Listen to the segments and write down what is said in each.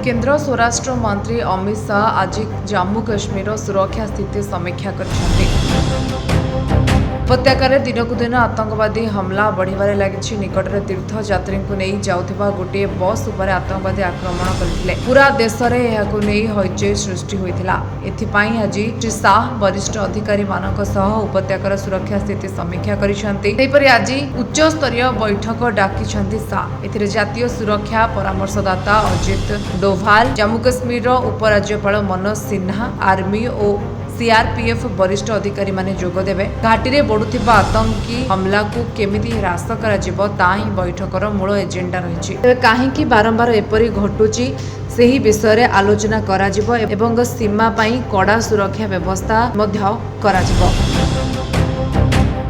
केंद्र स्वराष्ट्र मंत्री अमित शाह आज जम्मू काश्मीर सुरक्षा स्थिति समीक्षा कर उपत्यकार दिनकू दिन आतंकवादी हमला बढ़िबारे लगी। निकटरे तीर्थयात्री को नहीं जाउथिबा गोटे बस उपर आतंकवादी आक्रमण करथिले। पूरा देश में यहाकू नहीं हईचई सृष्टि होइथिला। एथिपाई आज श्री शाह वरिष्ठ अधिकारी मानक सह उपत्यकार सुरक्षा स्थिति समीक्षा करिसंती। सेहिपरि आज उच्च स्तरीय बैठक डाकिसंती शाह। एथिरे जातीय सुरक्षा परामर्शदाता अजित डोभाल, जम्मू काश्मीर उपराज्यपाल मनोज सिन्हा, आर्मी और सीआरपीएफ वरिष्ठ अधिकारी माने जोग देबे। घाटी रे बढ़ुथिबा आतंकी हमला को केमिति ह्रास कराजिबो ताही बैठकर मूल एजेंडा रहिछि। तेबे काहेकि बारंबार एपरि घटुछि सेही विषय रे आलोचना कराजिबो एवं सीमा पई कड़ा सुरक्षा व्यवस्था मध्य कराजिबो।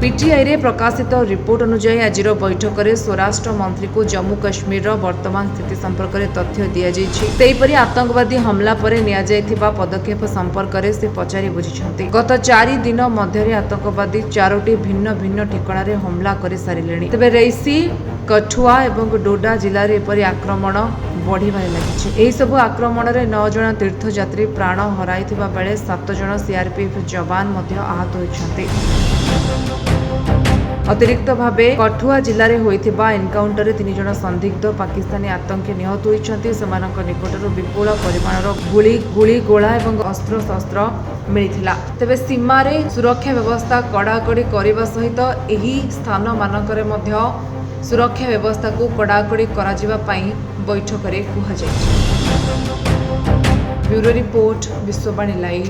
पीटीआई रे प्रकाशित रिपोर्ट अनुसार आज बैठक में स्वराष्ट्र मंत्री को जम्मू काश्मीर वर्तमान स्थिति संपर्क में तथ्य दिजाई। आतंकवादी हमला पर नियाजाइथिबा पदक्षेप संपर्क में से पचारि बुझिछन्ति। गत 4 दिन मध्य आतंकवादी 4टी भिन्न भिन्न ठिकाना रे हमला कर सारिलेଣି। तेबे रेसी, कठुआ और डोडा जिले में एपरि आक्रमण बढ़िबारे लागिछि। एही सब आक्रमण में 9 जन तीर्थयात्री प्राण हराइथिबा बेले 7 जन सीआरपीएफ जवान मध्य आहत होइछन्ति। अतिरिक्त भावे कठुआ जिले में होइथिबा एनकाउंटर रे 3 जन संदिग्ध पाकिस्तानी आतंकी निहत होइछन्ति। सेमानक निकटरू विपुल परिमाणर गुली गोला और अस्त्र शस्त्र मिलिथिला। तेबे सीमा रे सुरक्षा व्यवस्था कड़ाकड़ी करबा सहित एही स्थान मानकरे मध्य सुरक्षा व्यवस्था को कड़ाकड़ी कराजिबा पई बैठक रे कुहा जायछि। Bureau report, Vishwavani live.